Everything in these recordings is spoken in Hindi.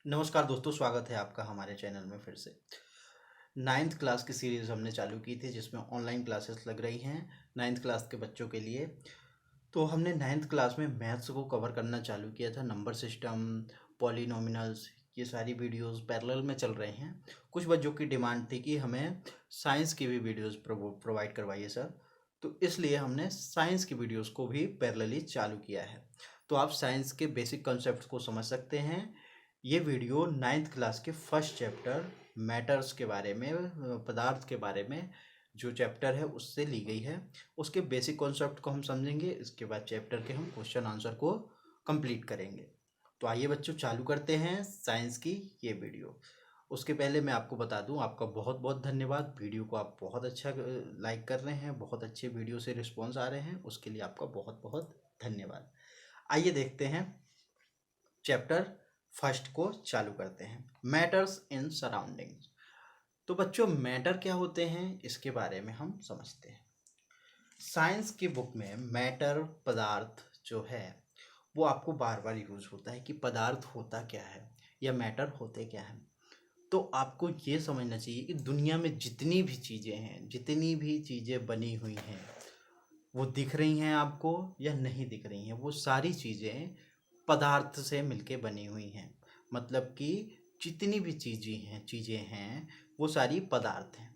नमस्कार दोस्तों, स्वागत है आपका हमारे चैनल में फिर से। 9th क्लास की सीरीज़ हमने चालू की थी जिसमें ऑनलाइन क्लासेस लग रही हैं 9th क्लास के बच्चों के लिए। तो हमने 9th क्लास में मैथ्स को कवर करना चालू किया था। नंबर सिस्टम, पॉलिनोमिनल्स, ये सारी वीडियोस पैरेलल में चल रहे हैं। कुछ बच्चों की डिमांड थी कि हमें साइंस की भी वीडियोस प्रोवाइड करवाइए सर, तो इसलिए हमने साइंस की वीडियोस को भी पैरेलली चालू किया है। तो आप साइंस के बेसिक कॉन्सेप्ट्स को समझ सकते हैं। ये वीडियो 9th क्लास के फर्स्ट चैप्टर मैटर्स के बारे में, पदार्थ के बारे में जो चैप्टर है उससे ली गई है। उसके बेसिक कॉन्सेप्ट को हम समझेंगे, इसके बाद चैप्टर के हम क्वेश्चन आंसर को कंप्लीट करेंगे। तो आइए बच्चों, चालू करते हैं साइंस की ये वीडियो। उसके पहले मैं आपको बता दूं, आपका बहुत बहुत धन्यवाद। वीडियो को आप बहुत अच्छा लाइक कर रहे हैं, बहुत अच्छे वीडियो से रिस्पॉन्स आ रहे हैं, उसके लिए आपका बहुत बहुत धन्यवाद। आइए देखते हैं, चैप्टर फर्स्ट को चालू करते हैं। Matters in surroundings. तो बच्चों, मैटर क्या होते हैं इसके बारे में हम समझते हैं। साइंस की बुक में मैटर, पदार्थ जो है वो आपको बार बार यूज होता है कि पदार्थ होता क्या है या मैटर होते क्या है। तो आपको ये समझना चाहिए कि दुनिया में जितनी भी चीज़ें हैं, जितनी भी चीज़ें बनी हुई हैं, वो दिख रही हैं आपको या नहीं दिख रही हैं, वो सारी चीज़ें पदार्थ से मिलके बनी हुई हैं। मतलब कि जितनी भी चीज़ें हैं वो सारी पदार्थ हैं।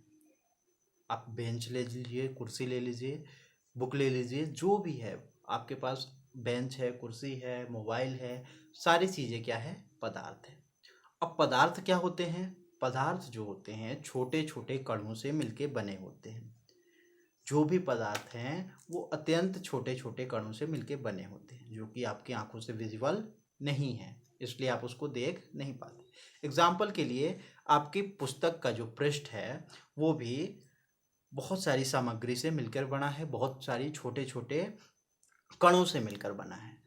आप बेंच ले लीजिए, कुर्सी ले लीजिए, बुक ले लीजिए, जो भी है आपके पास, बेंच है, कुर्सी है, मोबाइल है, सारी चीज़ें क्या है? पदार्थ है। अब पदार्थ क्या होते हैं? पदार्थ जो होते हैं छोटे छोटे कणों से मिलके बने होते हैं। जो भी पदार्थ हैं वो अत्यंत छोटे छोटे कणों से मिलके बने होते हैं, जो कि आपकी आंखों से विजिबल नहीं है, इसलिए आप उसको देख नहीं पाते। एग्जाम्पल के लिए, आपकी पुस्तक का जो पृष्ठ है वो भी बहुत सारी सामग्री से मिलकर बना है, बहुत सारी छोटे छोटे कणों से मिलकर बना है।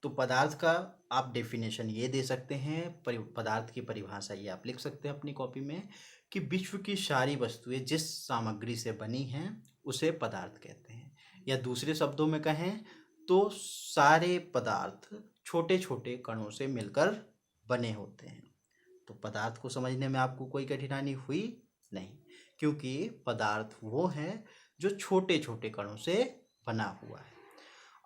तो पदार्थ का आप डेफिनेशन ये दे सकते हैं, पदार्थ की परिभाषा ये आप लिख सकते हैं अपनी कॉपी में कि विश्व की सारी वस्तुएं जिस सामग्री से बनी हैं उसे पदार्थ कहते हैं। या दूसरे शब्दों में कहें तो सारे पदार्थ छोटे छोटे कणों से मिलकर बने होते हैं। तो पदार्थ को समझने में आपको कोई कठिनाई हुई नहीं, क्योंकि पदार्थ वो है जो छोटे छोटे कणों से बना हुआ है।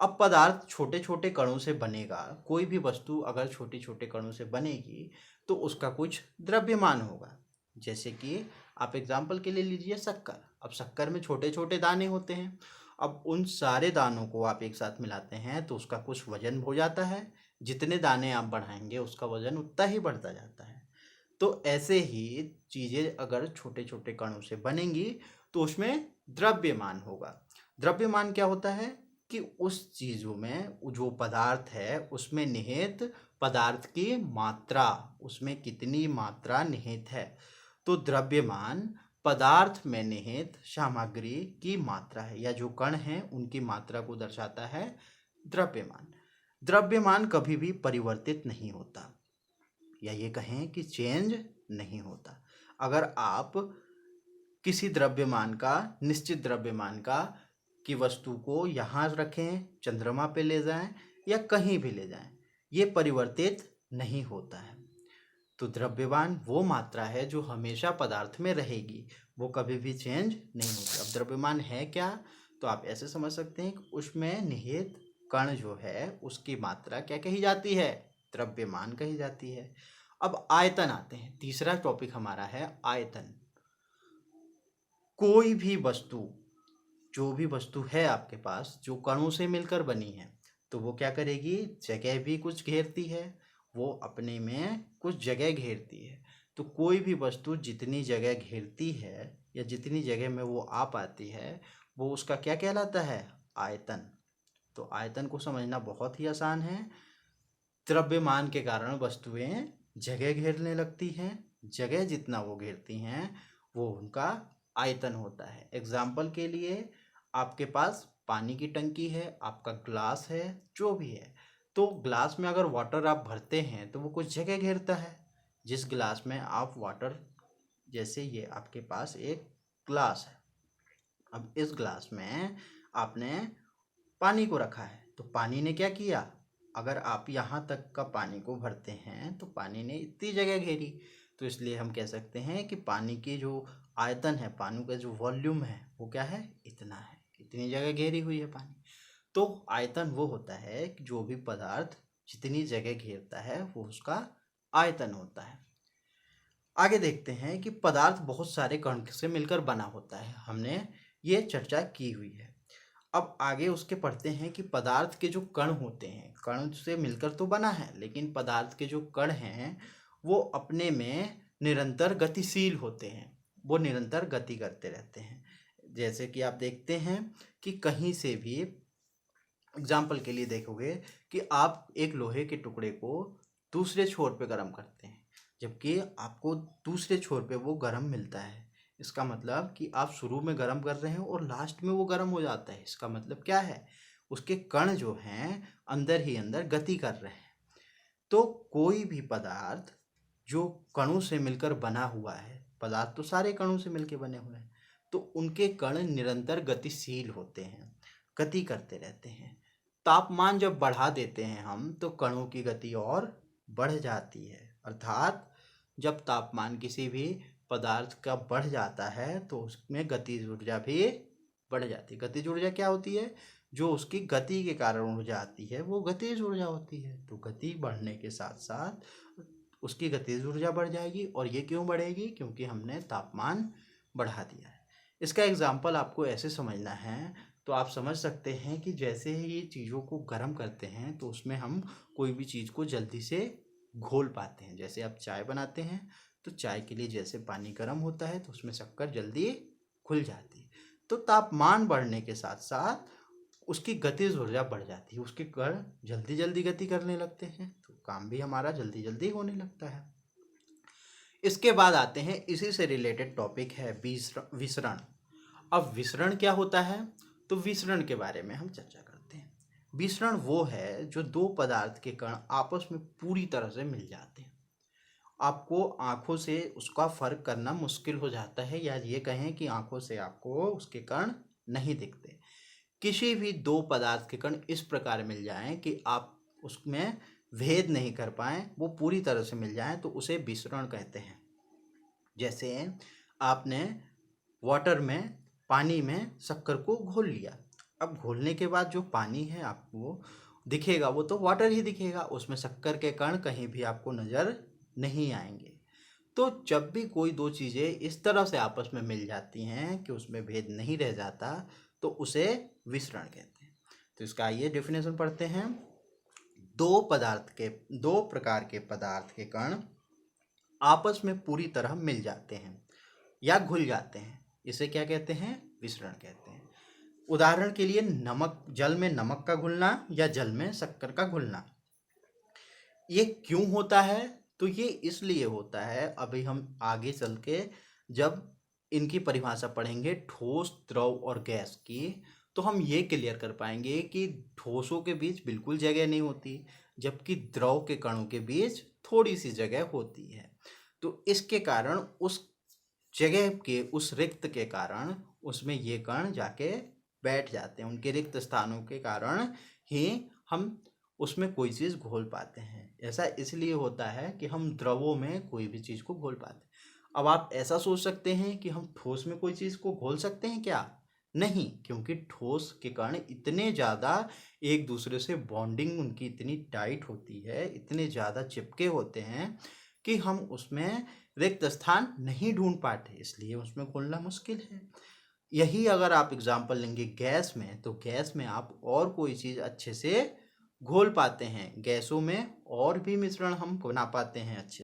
अब पदार्थ छोटे छोटे कणों से बनेगा, कोई भी वस्तु अगर छोटे छोटे कणों से बनेगी तो उसका कुछ द्रव्यमान होगा। जैसे कि आप एग्जाम्पल के लिए लीजिए शक्कर। अब शक्कर में छोटे छोटे दाने होते हैं। अब उन सारे दानों को आप एक साथ मिलाते हैं तो उसका कुछ वजन हो जाता है। जितने दाने आप बढ़ाएंगे उसका वजन उतना ही बढ़ता जाता है। तो ऐसे ही चीज़ें अगर छोटे छोटे कणों से बनेंगी तो उसमें द्रव्यमान होगा। द्रव्यमान क्या होता है कि उस चीज़ों में जो पदार्थ है उसमें निहित पदार्थ की मात्रा, उसमें कितनी मात्रा निहित है। तो द्रव्यमान पदार्थ में निहित सामग्री की मात्रा है, या जो कण हैं उनकी मात्रा को दर्शाता है द्रव्यमान। द्रव्यमान कभी भी परिवर्तित नहीं होता, या ये कहें कि चेंज नहीं होता। अगर आप किसी द्रव्यमान का, निश्चित द्रव्यमान का की वस्तु को यहाँ रखें, चंद्रमा पे ले जाएं या कहीं भी ले जाएं, ये परिवर्तित नहीं होता है। तो द्रव्यमान वो मात्रा है जो हमेशा पदार्थ में रहेगी, वो कभी भी चेंज नहीं होती। अब द्रव्यमान है क्या? तो आप ऐसे समझ सकते हैं कि उसमें निहित कण जो है उसकी मात्रा क्या कही जाती है? द्रव्यमान कही जाती है। अब आयतन आते हैं, तीसरा टॉपिक हमारा है आयतन। कोई भी वस्तु, जो भी वस्तु है आपके पास जो कणों से मिलकर बनी है, तो वो क्या करेगी? जगह भी कुछ घेरती है, वो अपने में कुछ जगह घेरती है। तो कोई भी वस्तु जितनी जगह घेरती है या जितनी जगह में वो आ पाती है, वो उसका क्या कहलाता है? आयतन। तो आयतन को समझना बहुत ही आसान है। द्रव्यमान के कारण वस्तुएं जगह घेरने लगती हैं, जगह जितना वो घेरती हैं वो उनका आयतन होता है। एग्जाम्पल के लिए, आपके पास पानी की टंकी है, आपका ग्लास है, जो भी है, तो ग्लास में अगर वाटर आप भरते हैं तो वो कुछ जगह घेरता है। जिस ग्लास में आप वाटर, जैसे ये आपके पास एक ग्लास है, अब इस ग्लास में आपने पानी को रखा है, तो पानी ने क्या किया? अगर आप यहाँ तक का पानी को भरते हैं तो पानी ने इतनी जगह घेरी, तो इसलिए हम कह सकते हैं कि पानी की जो आयतन है, पानी का जो वॉल्यूम है वो क्या है, इतना है, इतनी जगह घेरी हुई है पानी। तो आयतन वो होता है कि जो भी पदार्थ जितनी जगह घेरता है वो उसका आयतन होता है। आगे देखते हैं कि पदार्थ बहुत सारे कण से मिलकर बना होता है, हमने ये चर्चा की हुई है। अब आगे उसके पढ़ते हैं कि पदार्थ के जो कण होते हैं, कण से मिलकर तो बना है, लेकिन पदार्थ के जो कण हैं वो अपने में निरंतर गतिशील होते हैं, वो निरंतर गति करते रहते हैं। जैसे कि आप देखते हैं कि कहीं से भी एग्जाम्पल के लिए देखोगे कि आप एक लोहे के टुकड़े को दूसरे छोर पे गर्म करते हैं, जबकि आपको दूसरे छोर पे वो गर्म मिलता है। इसका मतलब कि आप शुरू में गर्म कर रहे हैं और लास्ट में वो गर्म हो जाता है। इसका मतलब क्या है, उसके कण जो हैं अंदर ही अंदर गति कर रहे हैं। तो कोई भी पदार्थ जो कणों से मिलकर बना हुआ है, पदार्थ तो सारे कणों से मिलकर बने हुए हैं, तो उनके कण निरंतर गतिशील होते हैं, गति करते रहते हैं। तापमान जब बढ़ा देते हैं हम तो कणों की गति और बढ़ जाती है। अर्थात जब तापमान किसी भी पदार्थ का बढ़ जाता है तो उसमें गतिज ऊर्जा भी बढ़ जाती है। गतिज ऊर्जा क्या होती है, जो उसकी गति के कारण ऊर्जा आती है वो गतिज ऊर्जा होती है। तो गति बढ़ने के साथ साथ उसकी गतिज ऊर्जा बढ़ जाएगी। और ये क्यों बढ़ेगी, क्योंकि हमने तापमान बढ़ा दिया है। इसका एग्जाम्पल आपको ऐसे समझना है, तो आप समझ सकते हैं कि जैसे ही चीज़ों को गर्म करते हैं तो उसमें हम कोई भी चीज़ को जल्दी से घोल पाते हैं। जैसे आप चाय बनाते हैं तो चाय के लिए जैसे पानी गर्म होता है तो उसमें शक्कर जल्दी घुल जाती है। तो तापमान बढ़ने के साथ साथ उसकी गतिज ऊर्जा बढ़ जाती है, उसके कण जल्दी जल्दी गति करने लगते हैं, तो काम भी हमारा जल्दी जल्दी होने लगता है। इसके बाद आते हैं, इसी से रिलेटेड टॉपिक है विसरण। अब विसरण क्या होता है, तो विसरण के बारे में हम चर्चा करते हैं। विसरण वो है जो दो पदार्थ के कण आपस में पूरी तरह से मिल जाते हैं। आपको आंखों से उसका फर्क करना मुश्किल हो जाता है, या ये कहें कि आंखों से आपको उसके कण नहीं दिखते। किसी भी दो पदार्थ के कण इस प्रकार मिल जाएं कि आप उसमें भेद नहीं कर पाएं, वो पूरी तरह से मिल जाएं, तो उसे विसरण कहते हैं। जैसे आपने वाटर में, पानी में शक्कर को घोल लिया। अब घोलने के बाद जो पानी है आपको दिखेगा वो तो वाटर ही दिखेगा, उसमें शक्कर के कण कहीं भी आपको नज़र नहीं आएंगे। तो जब भी कोई दो चीज़ें इस तरह से आपस में मिल जाती हैं कि उसमें भेद नहीं रह जाता, तो उसे विसरण कहते हैं। तो इसका आइए डेफिनेशन पढ़ते हैं। दो प्रकार के पदार्थ के कण आपस में पूरी तरह मिल जाते हैं या घुल जाते हैं, इसे क्या कहते हैं, विसरण कहते हैं। उदाहरण के लिए जल में नमक का घुलना या जल में शक्कर का घुलना। ये क्यों होता है, तो ये इसलिए होता है, अभी हम आगे चल के जब इनकी परिभाषा पढ़ेंगे ठोस, द्रव और गैस की, तो हम ये क्लियर कर पाएंगे कि ठोसों के बीच बिल्कुल जगह नहीं होती, जबकि द्रव के कणों के बीच थोड़ी सी जगह होती है। तो इसके कारण उस जगह के उस रिक्त के कारण उसमें ये कण जाके बैठ जाते हैं। उनके रिक्त स्थानों के कारण ही हम उसमें कोई चीज़ घोल पाते हैं। ऐसा इसलिए होता है कि हम द्रवों में कोई भी चीज़ को घोल पाते हैं। अब आप ऐसा सोच सकते हैं कि हम ठोस में कोई चीज़ को घोल सकते हैं क्या? नहीं, क्योंकि ठोस के कण इतने ज़्यादा एक दूसरे से बॉन्डिंग उनकी इतनी टाइट होती है, इतने ज़्यादा चिपके होते हैं कि हम उसमें रिक्त स्थान नहीं ढूंढ पाते, इसलिए उसमें घोलना मुश्किल है। यही अगर आप एग्जाम्पल लेंगे गैस में, तो गैस में आप और कोई चीज़ अच्छे से घोल पाते हैं। गैसों में और भी मिश्रण हम बना पाते हैं अच्छे